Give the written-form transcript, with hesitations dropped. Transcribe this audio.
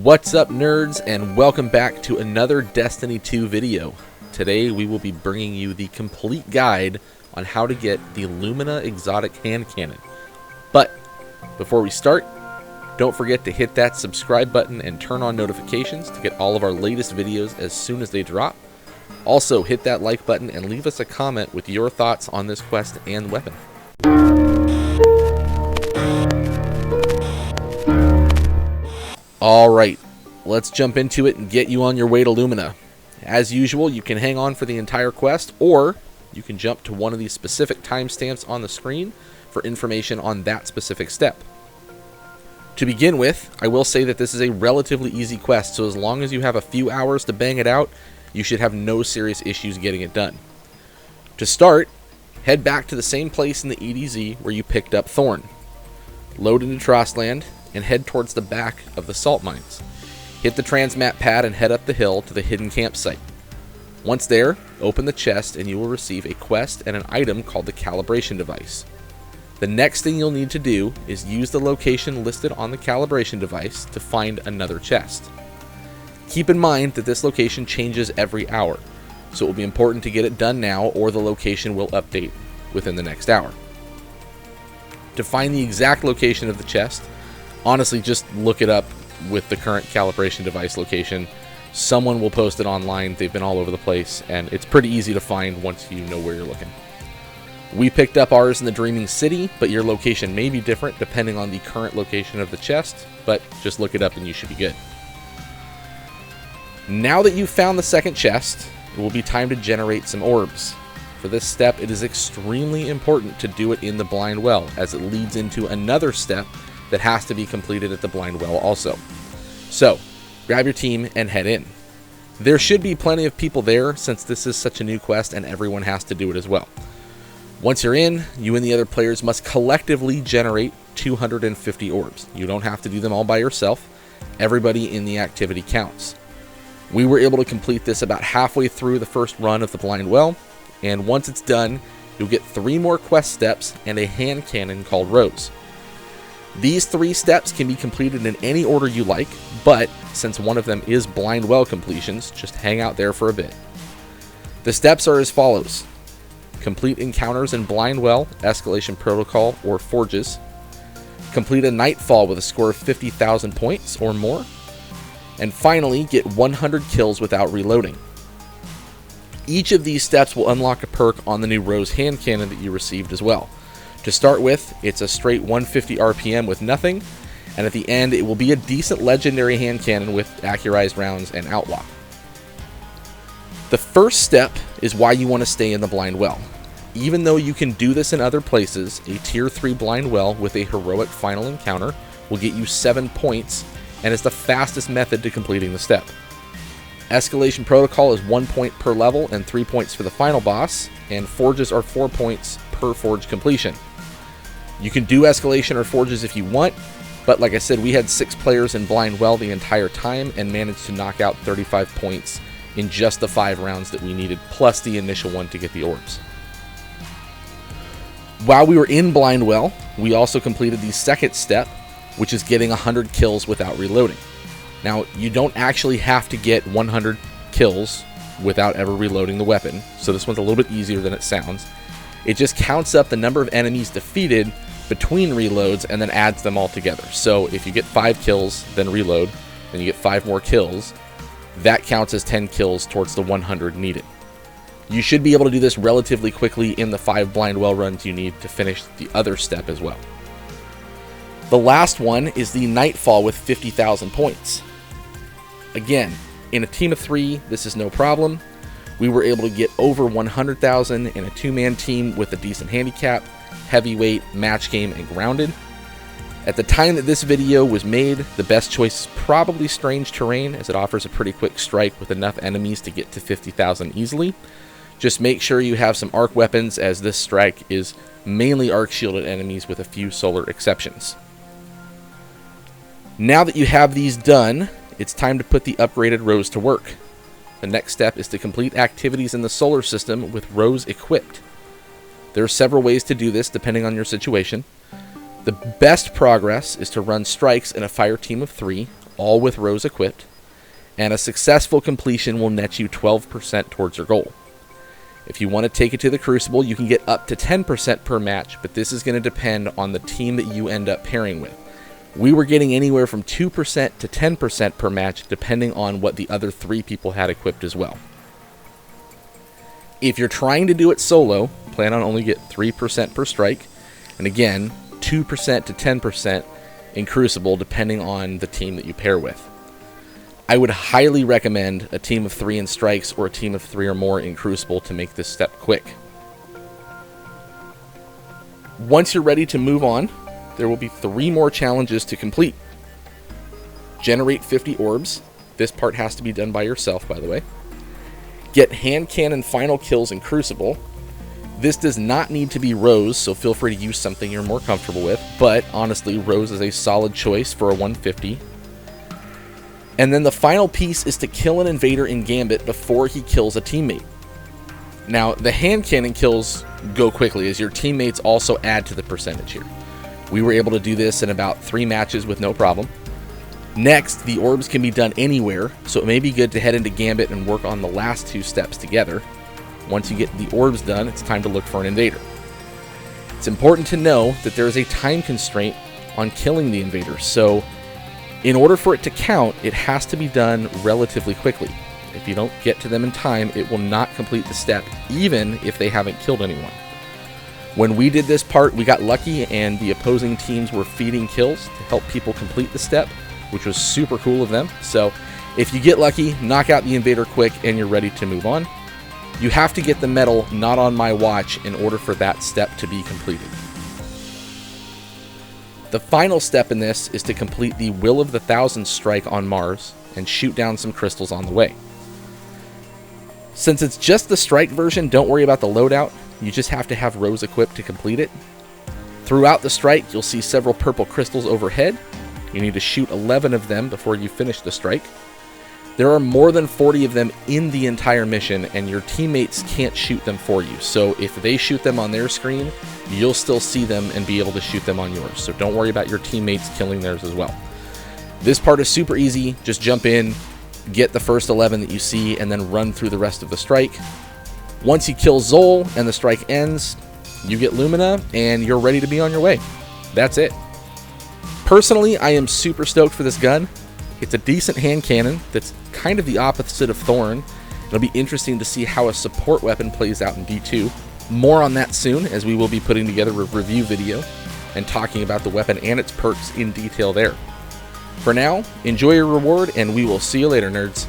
What's up, nerds, and welcome back to another Destiny 2 video. Today we will be bringing you the complete guide on how to get the Lumina exotic hand cannon. But before we start, don't forget to hit that subscribe button and turn on notifications to get all of our latest videos as soon as they drop. Also, hit that like button and leave us a comment with your thoughts on this quest and weapon. Alright, let's jump into it and get you on your way to Lumina. As usual, you can hang on for the entire quest, or you can jump to one of these specific timestamps on the screen for information on that specific step. To begin with, I will say that this is a relatively easy quest, so as long as you have a few hours to bang it out, you should have no serious issues getting it done. To start, head back to the same place in the EDZ where you picked up Thorn. Load into Trostland and head towards the back of the salt mines. Hit the transmat pad and head up the hill to the hidden campsite. Once there, open the chest and you will receive a quest and an item called the calibration device. The next thing you'll need to do is use the location listed on the calibration device to find another chest. Keep in mind that this location changes every hour, so it will be important to get it done now or the location will update within the next hour. To find the exact location of the chest, honestly just look it up with the current calibration device location. Someone will post it online. They've been all over the place, and it's pretty easy to find once you know where you're looking. We picked up ours in the Dreaming City, but your location may be different depending on the current location of the chest, but just look it up and you should be good. Now that you've found the second chest, it will be time to generate some orbs. For this step, it is extremely important to do it in the blind well, as it leads into another step that has to be completed at the blind well also. So, grab your team and head in. There should be plenty of people there since this is such a new quest and everyone has to do it as well. Once you're in, you and the other players must collectively generate 250 orbs. You don't have to do them all by yourself. Everybody in the activity counts. We were able to complete this about halfway through the first run of the blind well, and once it's done, you'll get 3 more quest steps and a hand cannon called Rose. These 3 steps can be completed in any order you like, but since one of them is blind well completions, just hang out there for a bit. The steps are as follows: complete encounters in blind well, escalation protocol, or forges. Complete a nightfall with a score of 50,000 points or more. And finally, get 100 kills without reloading. Each of these steps will unlock a perk on the new Rose hand cannon that you received as well. To start with, it's a straight 150 RPM with nothing, and at the end it will be a decent legendary hand cannon with accurized rounds and outlaw. The first step is why you want to stay in the blind well. Even though you can do this in other places, a tier 3 blind well with a heroic final encounter will get you 7 points and is the fastest method to completing the step. Escalation protocol is 1 point per level and 3 points for the final boss, and forges are 4 points per forge completion. You can do escalation or forges if you want, but like I said, we had 6 players in blind well the entire time and managed to knock out 35 points in just the 5 rounds that we needed, plus the initial one to get the orbs. While we were in blind well, we also completed the second step, which is getting 100 kills without reloading. Now, you don't actually have to get 100 kills without ever reloading the weapon, so this one's a little bit easier than it sounds. It just counts up the number of enemies defeated between reloads and then adds them all together. So if you get 5 kills, then reload, then you get 5 more kills, that counts as 10 kills towards the 100 needed. You should be able to do this relatively quickly in the 5 blind well runs you need to finish the other step as well. The last one is the Nightfall with 50,000 points. Again, in a team of 3, this is no problem. We were able to get over 100,000 in a 2-man team with a decent handicap, heavyweight, match game, and grounded. At the time that this video was made, the best choice is probably Strange Terrain, as it offers a pretty quick strike with enough enemies to get to 50,000 easily. Just make sure you have some arc weapons, as this strike is mainly arc shielded enemies with a few solar exceptions. Now that you have these done, it's time to put the upgraded Rose to work. The next step is to complete activities in the solar system with Rose equipped. There are several ways to do this depending on your situation. The best progress is to run strikes in a fire team of 3, all with Rose equipped, and a successful completion will net you 12% towards your goal. If you want to take it to the Crucible, you can get up to 10% per match, but this is going to depend on the team that you end up pairing with. We were getting anywhere from 2% to 10% per match, depending on what the other 3 people had equipped as well. If you're trying to do it solo, plan on only get 3% per strike, and again, 2% to 10% in Crucible, depending on the team that you pair with. I would highly recommend a team of 3 in strikes or a team of 3 or more in Crucible to make this step quick. Once you're ready to move on, there will be 3 more challenges to complete. Generate 50 orbs. This part has to be done by yourself, by the way. Get Hand Canon final kills in Crucible. This does not need to be Rose, so feel free to use something you're more comfortable with, but honestly, Rose is a solid choice for a 150. And then the final piece is to kill an invader in Gambit before he kills a teammate. Now, the Hand Cannon kills go quickly, as your teammates also add to the percentage here. We were able to do this in about 3 matches with no problem. Next, the orbs can be done anywhere, so it may be good to head into Gambit and work on the last 2 steps together. Once you get the orbs done, it's time to look for an invader. It's important to know that there is a time constraint on killing the invader, so in order for it to count, it has to be done relatively quickly. If you don't get to them in time, it will not complete the step, even if they haven't killed anyone. When we did this part, we got lucky and the opposing teams were feeding kills to help people complete the step, which was super cool of them. So if you get lucky, knock out the invader quick and you're ready to move on. You have to get the medal Not On My Watch in order for that step to be completed. The final step in this is to complete the Will of the Thousand strike on Mars and shoot down some crystals on the way. Since it's just the strike version, don't worry about the loadout. You just have to have Rose equipped to complete it. Throughout the strike, you'll see several purple crystals overhead. You need to shoot 11 of them before you finish the strike. There are more than 40 of them in the entire mission, and your teammates can't shoot them for you. So if they shoot them on their screen, you'll still see them and be able to shoot them on yours. So don't worry about your teammates killing theirs as well. This part is super easy. Just jump in, get the first 11 that you see, and then run through the rest of the strike. Once you kill Zol and the strike ends, you get Lumina, and you're ready to be on your way. That's it. Personally, I am super stoked for this gun. It's a decent hand cannon that's kind of the opposite of Thorn. It'll be interesting to see how a support weapon plays out in D2. More on that soon, as we will be putting together a review video and talking about the weapon and its perks in detail there. For now, enjoy your reward, and we will see you later, nerds.